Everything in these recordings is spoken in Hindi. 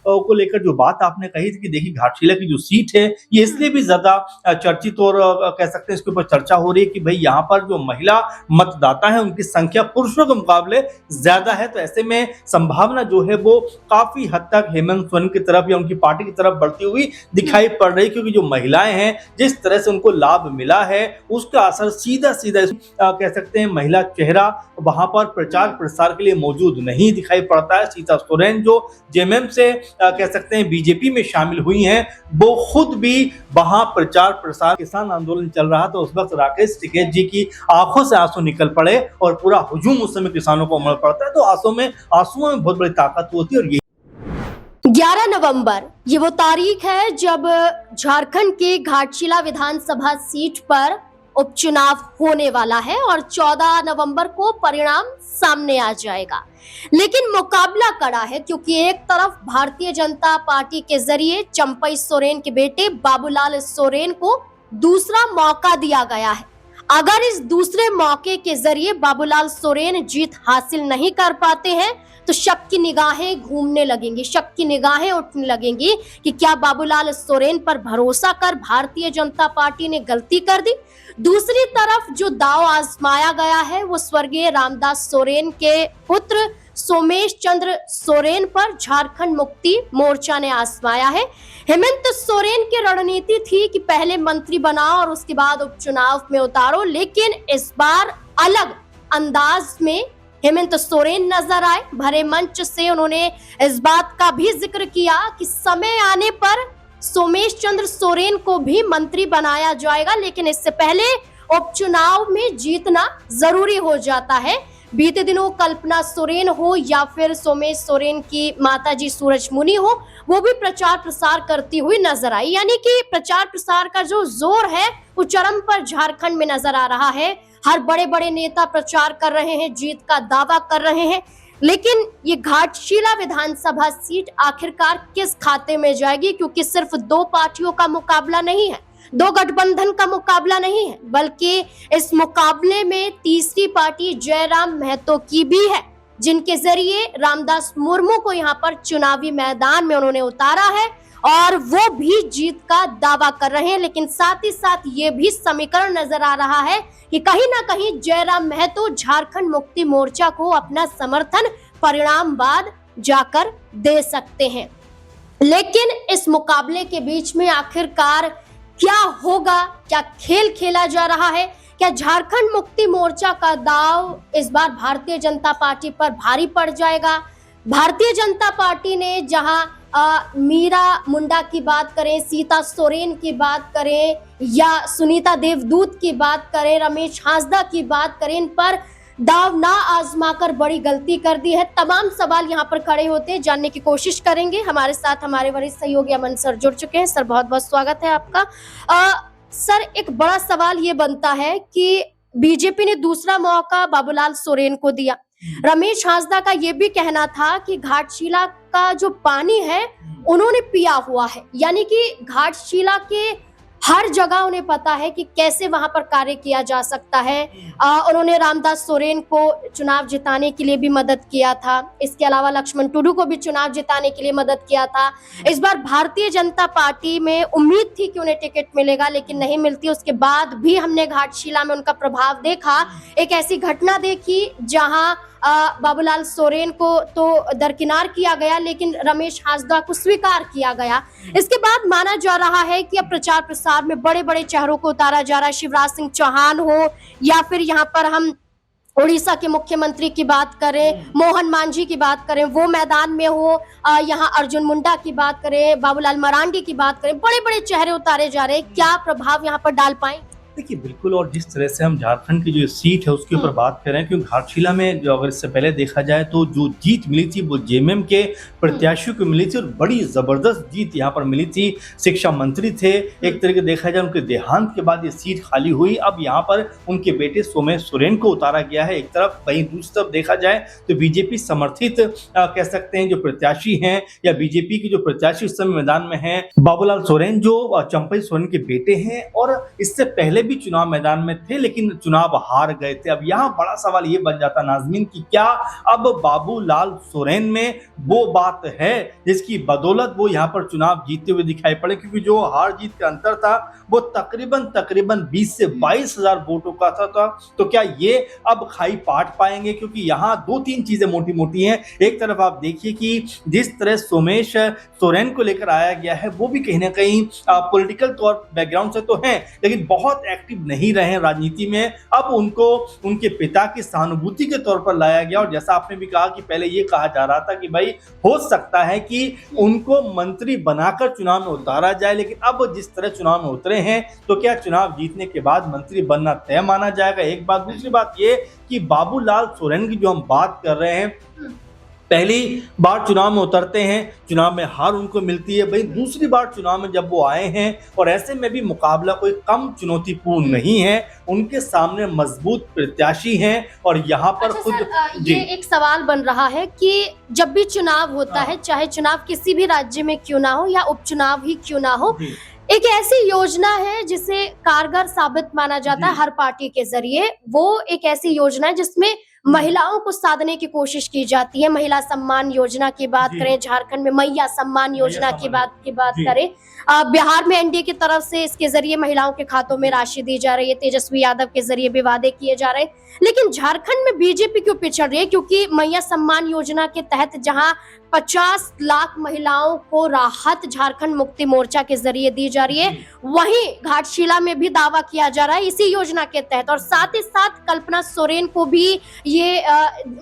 को लेकर जो बात आपने कही थी कि देखिए घाटशिला की जो सीट है ये इसलिए भी ज्यादा चर्चित और कह सकते हैं इसके ऊपर चर्चा हो रही है कि भाई यहाँ पर जो महिला मतदाता है उनकी संख्या पुरुषों के मुकाबले ज्यादा है। तो ऐसे में संभावना जो है वो काफी हद तक हेमंत सोरेन की तरफ या उनकी पार्टी की तरफ बढ़ती हुई दिखाई पड़ रही, क्योंकि जो महिलाएं हैं जिस तरह से उनको लाभ मिला है उसका असर सीधा सीधा कह सकते हैं महिला चेहरा वहां पर प्रचार प्रसार के लिए मौजूद नहीं दिखाई पड़ता है। सीता सोरेन जो जेएमएम से कह सकते हैं बीजेपी में शामिल हुई हैं, वो खुद भी वहां प्रचार प्रसार किसान आंदोलन चल रहा था उस वक्त राकेश टिकैत जी की आंखों से आंसू निकल पड़े और पूरा हुजूम उस समय किसानों को उमड़ पड़ता है। तो आंसुओं में बहुत बड़ी ताकत होती है। और ये 11 नवंबर ये वो तारीख है जब झारखंड के घाटशिला विधानसभा सीट पर उपचुनाव होने वाला है और 14 नवंबर को परिणाम सामने आ जाएगा। लेकिन मुकाबला कड़ा है, क्योंकि एक तरफ भारतीय जनता पार्टी के जरिए चंपई सोरेन के बेटे बाबूलाल सोरेन को दूसरा मौका दिया गया है। अगर इस दूसरे मौके के जरिए बाबूलाल सोरेन जीत हासिल नहीं कर पाते हैं तो शक की निगाहें घूमने लगेंगी, शक की निगाहें उठने लगेंगी कि क्या बाबूलाल सोरेन पर भरोसा कर भारतीय जनता पार्टी ने गलती कर दी। दूसरी तरफ जो दांव आजमाया गया है वो स्वर्गीय रामदास सोरेन के पुत्र सोमेश चंद्र सोरेन पर झारखंड मुक्ति मोर्चा ने आजमाया है। हेमंत सोरेन की रणनीति थी कि पहले मंत्री बनाओ और उसके बाद उपचुनाव में उतारो, लेकिन इस बार अलग अंदाज में हेमंत सोरेन नजर आए। भरे मंच से उन्होंने इस बात का भी जिक्र किया कि समय आने पर सोमेश चंद्र सोरेन को भी मंत्री बनाया जाएगा, लेकिन इससे पहले उपचुनाव में जीतना जरूरी हो जाता है। बीते दिनों कल्पना सोरेन हो या फिर सोमेश सोरेन की माताजी सूरजमुनि हो, वो भी प्रचार प्रसार करती हुई नजर आई। यानी कि प्रचार प्रसार का जो जोर है वो चरम पर झारखंड में नजर आ रहा है। हर बड़े बड़े नेता प्रचार कर रहे हैं, जीत का दावा कर रहे हैं, लेकिन ये घाटशिला विधानसभा सीट आखिरकार किस खाते में जाएगी, क्योंकि सिर्फ दो पार्टियों का मुकाबला नहीं है, दो गठबंधन का मुकाबला नहीं है, बल्कि इस मुकाबले में तीसरी पार्टी जयराम महतो की भी है, जिनके जरिए रामदास मुर्मू को यहाँ पर चुनावी मैदान में उन्होंने उतारा है और वो भी जीत का दावा कर रहे हैं। लेकिन साथ ही साथ ये भी समीकरण नजर आ रहा है कि कहीं ना कहीं जयराम महतो झारखंड मुक्ति मोर्चा को अपना समर्थन परिणाम बाद जाकर दे सकते हैं। लेकिन इस मुकाबले के बीच में आखिरकार क्या होगा, क्या खेल खेला जा रहा है, क्या झारखंड मुक्ति मोर्चा का दाव इस बार भारतीय जनता पार्टी पर भारी पड़ जाएगा। भारतीय जनता पार्टी ने जहां मीरा मुंडा की बात करें, सीता सोरेन की बात करें या सुनीता देवदूत की बात करें, रमेश हांसदा की बात करें, इन पर दाव ना आजमाकर बड़ी गलती कर दी है। तमाम सवाल यहाँ पर खड़े होते हैं, जानने की कोशिश करेंगे। हमारे साथ हमारे वरिष्ठ सहयोगी अमन सर जुड़ चुके हैं। सर बहुत बहुत स्वागत है आपका। सर एक बड़ा सवाल ये बनता है कि बीजेपी ने दूसरा मौका बाबूलाल सोरेन को दिया। रमेश हांसदा का ये भी कहना था कि घाटशिला का जो पानी है उन्होंने पिया हुआ है, यानी कि घाटशिला के हर जगह उन्हें पता है कि कैसे वहां पर कार्य किया जा सकता है। उन्होंने रामदास सोरेन को चुनाव जिताने के लिए भी मदद किया था, इसके अलावा लक्ष्मण टुडू को भी चुनाव जिताने के लिए मदद किया था। इस बार भारतीय जनता पार्टी में उम्मीद थी कि उन्हें टिकट मिलेगा, लेकिन नहीं मिलती। उसके बाद भी हमने घाटशिला में उनका प्रभाव देखा। एक ऐसी घटना देखी जहां बाबूलाल सोरेन को तो दरकिनार किया गया, लेकिन रमेश हांसदा को स्वीकार किया गया। इसके बाद माना जा रहा है कि अब प्रचार प्रसार में बड़े बड़े चेहरों को उतारा जा रहा है। शिवराज सिंह चौहान हो या फिर यहाँ पर हम उड़ीसा के मुख्यमंत्री की बात करें, मोहन मांझी की बात करें, वो मैदान में हो, यहाँ अर्जुन मुंडा की बात करें, बाबूलाल मरांडी की बात करें, बड़े बड़े चेहरे उतारे जा रहे हैं। क्या प्रभाव यहाँ पर डाल पाए? देखिए बिल्कुल, और जिस तरह से हम झारखंड की जो सीट है उसके ऊपर बात कर रहे हैं, क्योंकि घाटशिला में जो अगर इससे पहले देखा जाए तो जो जीत मिली थी वो जेएमएम के प्रत्याशियों को मिली थी और बड़ी जबरदस्त जीत यहाँ पर मिली थी। शिक्षा मंत्री थे, एक तरीके देखा जाए उनके देहांत के बाद ये सीट खाली हुई। अब यहाँ पर उनके बेटे सोमेश सोरेन को उतारा गया है एक तरफ, वहीं दूसरी तरफ देखा जाए तो बीजेपी समर्थित कह सकते हैं जो प्रत्याशी हैं या बीजेपी के जो प्रत्याशी इस समय मैदान में हैं, बाबूलाल सोरेन जो चंपई सोरेन के बेटे हैं। और इससे पहले भी चुनाव मैदान में थे लेकिन चुनाव हार गए थे। अब यहाँ बड़ा सवाल ये बन जाता नाज़मीन कि क्या अब बाबूलाल सोरेन में वो बात है जिसकी बदौलत वो यहाँ पर चुनाव जीतते हुए दिखाई पड़े, क्योंकि जो हार जीत का अंतर था वो तकरीबन 20 से 22 हजार वोटों का था। तो क्या ये अब खाई पाट पाएंगे, क्योंकि यहाँ 2-3 चीजें मोटी मोटी हैं। एक तरफ आप देखिए कि जिस तरह सोमेश सोरेन को लेकर आया गया है वो भी कहीं ना कहीं पॉलिटिकल तौर बैकग्राउंड से तो हैं लेकिन बहुत एक्टिव नहीं रहे राजनीति में। अब उनको उनके पिता की सहानुभूति के तौर पर लाया गया, और जैसा आपने भी कहा कि पहले ये कहा जा रहा था कि भाई हो सकता है कि उनको मंत्री बनाकर चुनाव में उतारा जाए, लेकिन अब जिस तरह चुनाव में उतरे हैं तो क्या चुनाव जीतने के बाद मंत्री बनना तय माना जाएगा। एक बात, दूसरी बात ये कि बाबूलाल सोरेन की जो हम बात कर रहे हैं, पहली बार चुनाव में उतरते हैं, चुनाव में हार उनको मिलती है, भाई दूसरी बार चुनाव में जब वो आए हैं और ऐसे में भी मुकाबला कोई कम चुनौतीपूर्ण नहीं है, उनके सामने मजबूत प्रत्याशी हैं और यहाँ पर अच्छा खुद सर, ये एक सवाल बन रहा है कि जब भी चुनाव होता है, चाहे चुनाव किसी भी राज्य में क्यों ना हो या उपचुनाव ही क्यों ना हो, एक ऐसी योजना है जिसे कारगर साबित माना जाता है हर पार्टी के जरिए। वो एक ऐसी योजना है जिसमें महिलाओं को साधने की कोशिश की जाती है। महिला सम्मान योजना की बात करें, झारखंड में मैया सम्मान योजना की बात करें, बिहार में एनडीए की तरफ से इसके जरिए महिलाओं के खातों में राशि दी जा रही है, तेजस्वी यादव के जरिए भी वादे किए जा रहे हैं। लेकिन झारखंड में बीजेपी क्यों पिछड़ रही है? क्योंकि मैया सम्मान योजना के तहत जहां 50 लाख महिलाओं को राहत झारखंड मुक्ति मोर्चा के जरिए दी जा रही है, वहीं घाटशिला में भी दावा किया जा रहा है इसी योजना के तहत, और साथ ही साथ कल्पना सोरेन को भी ये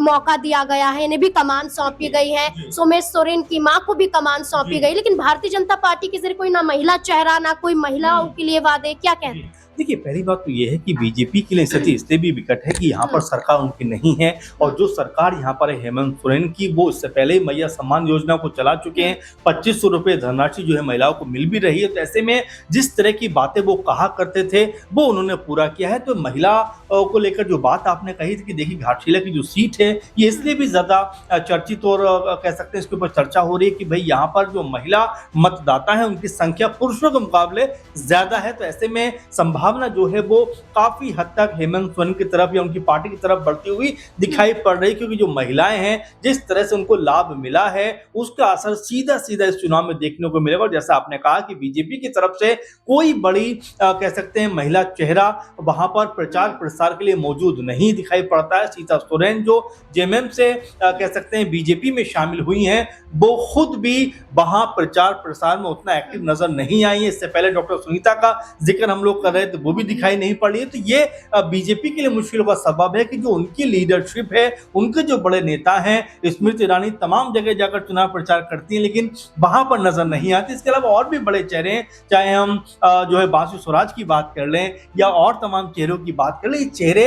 मौका दिया गया है, इन्हें भी कमान सौंपी गई है, सोमेश सोरेन की मां को भी कमान सौंपी गई। लेकिन भारतीय जनता पार्टी के जरिए कोई ना महिला चेहरा, ना कोई महिलाओं के लिए वादे, क्या कहते हैं? देखिए, पहली बात तो ये है कि बीजेपी के लिए स्थिति इसलिए भी विकट है कि यहाँ पर सरकार उनकी नहीं है, और जो सरकार यहाँ पर है हेमंत सोरेन की, वो इससे पहले ही मैया सम्मान योजना को चला चुके हैं। 2500 रुपये धनराशि जो है महिलाओं को मिल भी रही है। तो ऐसे में जिस तरह की बातें वो कहा करते थे वो उन्होंने पूरा किया है। तो महिला को लेकर जो बात आपने कही थी कि देखिए घाटशिला की जो सीट है ये इसलिए भी ज्यादा चर्चित और कह सकते हैं इसके ऊपर चर्चा हो रही है कि भाई यहाँ पर जो महिला मतदाता है उनकी संख्या पुरुषों के मुकाबले ज्यादा है। तो ऐसे में संभावना जो है वो काफी हद तक हेमंत सोरेन की तरफ या उनकी पार्टी की तरफ बढ़ती हुई दिखाई पड़ रही, क्योंकि जो महिलाएं हैं जिस तरह से उनको लाभ मिला है उसका असर सीधा सीधा इस चुनाव में देखने को मिलेगा। और जैसा आपने कहा कि बीजेपी की तरफ से कोई बड़ी कह सकते हैं महिला चेहरा वहां पर प्रचार प्रसार के लिए मौजूद नहीं दिखाई पड़ता है। सीता सोरेन जो जेएमएम से कह सकते हैं बीजेपी में शामिल हुई हैं, वो खुद भी वहां प्रचार प्रसार में उतना एक्टिव नजर नहीं आई है। इससे पहले डॉक्टर सुनीता का जिक्र हम लोग कर रहे थे, वो भी दिखाई नहीं पड़ रही है। तो ये बीजेपी के लिए मुश्किल का सबब है कि जो उनकी लीडरशिप है, उनके जो बड़े नेता हैं, स्मृति ईरानी तमाम जगह जाकर चुनाव प्रचार करती हैं लेकिन वहां पर नजर नहीं आती। इसके अलावा और भी बड़े चेहरे हैं, चाहे हम जो है बासु स्वराज की बात कर लें या और तमाम चेहरों की बात कर लें, ये चेहरे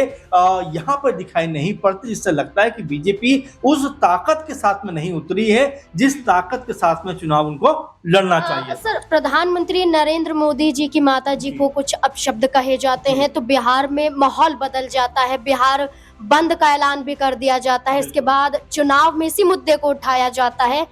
यहाँ पर दिखाई नहीं पड़ते, जिससे लगता है कि बीजेपी उस ताकत के साथ में नहीं उतरी है जिस ताकत के साथ में चुनाव उनको लड़ना चाहिए। सर, प्रधानमंत्री नरेंद्र मोदी जी की माता जी को कुछ अपशब्द कहे जाते हैं तो बिहार में माहौल बदल जाता है, बिहार बंद का ऐलान भी कर दिया जाता है। इसके बाद चुनाव में इसी मुद्दे को उठाया जाता है।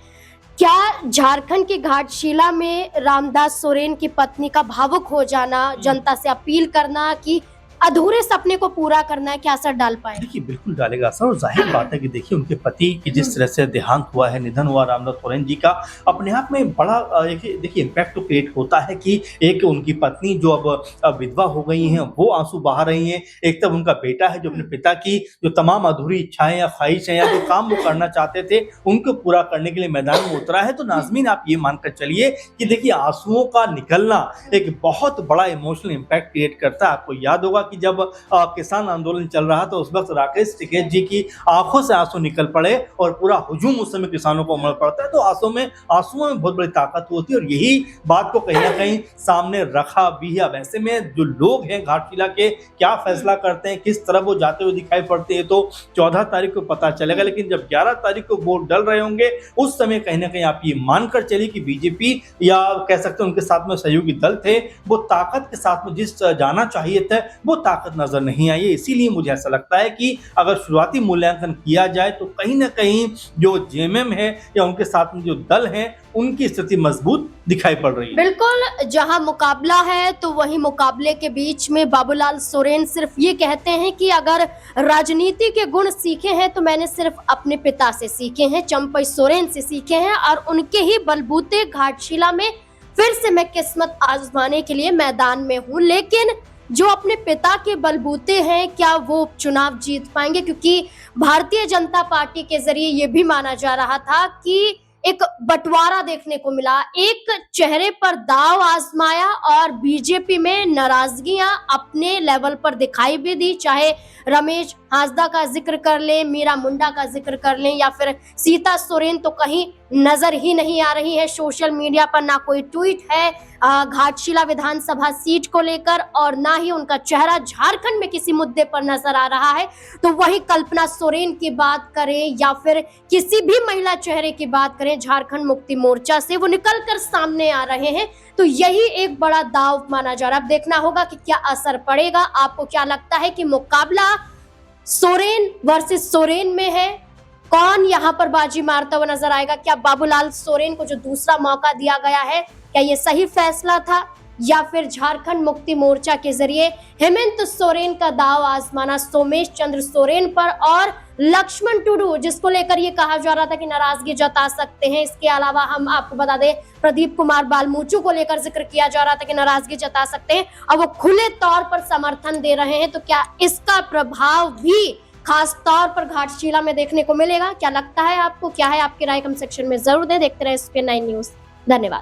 क्या झारखंड के घाटशिला में रामदास सोरेन की पत्नी का भावुक हो जाना, जनता से अपील करना कि अधूरे सपने को पूरा करना है, क्या असर डाल पाए? देखिए, बिल्कुल डालेगा असर, और जाहिर बात है कि देखिए उनके पति की जिस तरह से देहांत हुआ है, निधन हुआ रामदास सोरेन जी का, अपने आप में बड़ा देखिए इम्पैक्ट तो क्रिएट होता है कि एक उनकी पत्नी जो अब विधवा हो गई हैं वो आंसू बहा रही हैं, एक तब उनका बेटा है जो अपने पिता की जो तमाम अधूरी इच्छाएं या ख्वाहिशें या जो काम वो करना चाहते थे उनको पूरा करने के लिए मैदान में उतरा है। तो नाज़मीन आप ये मानकर चलिए कि देखिए आंसुओं का निकलना एक बहुत बड़ा इमोशनल इम्पैक्ट क्रिएट करता है। आपको याद होगा कि जब किसान आंदोलन चल रहा था उस वक्त राकेश टिकैत जी की आंखों से आंसू निकल पड़े और पूरा हुजूम उस समय किसानों को उमड़ पड़ता है। तो आंसुओं में बहुत बड़ी ताकत होती है, और यही बात को कहीं ना कहीं सामने रखा भी है। अब ऐसे में जो लोग हैं घाटशिला के क्या फैसला करते हैं, किस तरफ वो जाते हुए दिखाई पड़ते हैं, तो 14 तारीख को पता चलेगा। लेकिन जब 11 तारीख को वोट डल रहे होंगे उस समय कहीं ना कहीं आप ये मानकर चलिए कि बीजेपी या कह सकते हैं उनके साथ में सहयोगी दल थे वो ताकत के साथ में जिस जाना चाहिए था वो वो ताकत नजर नहीं आई है। इसीलिए मुझे ऐसा लगता है कि अगर शुरुआती मूल्यांकन किया जाए तो कहीं ना कहीं जो जेएमएम है या उनके साथ में जो दल है उनकी स्थिति मजबूत दिखाई पड़ रही है। बिल्कुल, जहां मुकाबला है तो वहीं मुकाबले के बीच में बाबूलाल सोरेन सिर्फ ये कहते हैं कि अगर राजनीति के गुण सीखे हैं तो मैंने सिर्फ अपने पिता से सीखे हैं, चंपई सोरेन से सीखे हैं और उनके ही बलबूते घाटशिला में फिर से मैं किस्मत आजमाने के लिए मैदान में हूं। लेकिन जो अपने पिता के बलबूते हैं, क्या वो चुनाव जीत पाएंगे? क्योंकि भारतीय जनता पार्टी के जरिए ये भी माना जा रहा था कि एक बंटवारा देखने को मिला, एक चेहरे पर दाव आजमाया और बीजेपी में नाराजगियां अपने लेवल पर दिखाई भी दी। चाहे रमेश हांसदा का जिक्र कर लें, मीरा मुंडा का जिक्र कर लें या फिर सीता सोरेन तो कहीं नजर ही नहीं आ रही है सोशल मीडिया पर, ना कोई ट्वीट है घाटशिला विधानसभा सीट को लेकर और ना ही उनका चेहरा झारखंड में किसी मुद्दे पर नजर आ रहा है। तो वही कल्पना सोरेन की बात करें या फिर किसी भी महिला चेहरे की बात करें झारखंड मुक्ति मोर्चा से, वो निकल कर सामने आ रहे हैं। तो यही एक बड़ा दाव माना जा रहा है। अब देखना होगा कि क्या असर पड़ेगा। आपको क्या लगता है कि मुकाबला सोरेन वर्सेस सोरेन में है? कौन यहाँ पर बाजी मारता हुआ नजर आएगा? क्या बाबूलाल सोरेन को जो दूसरा मौका दिया गया है, क्या ये सही फैसला था या फिर झारखंड मुक्ति मोर्चा के जरिए हेमंत सोरेन का दाव आजमाना सोमेश चंद्र सोरेन पर और लक्ष्मण टुडू, जिसको लेकर ये कहा जा रहा था कि नाराजगी जता सकते हैं। इसके अलावा हम आपको बता दें प्रदीप कुमार बालमूचू को लेकर जिक्र किया जा रहा था कि नाराजगी जता सकते हैं, अब वो खुले तौर पर समर्थन दे रहे हैं। तो क्या इसका प्रभाव भी खास तौर पर घाटशिला में देखने को मिलेगा? क्या लगता है आपको? क्या है आपकी राय? कमेंट सेक्शन में जरूर दें। देखते रहे SPN9 न्यूज। धन्यवाद।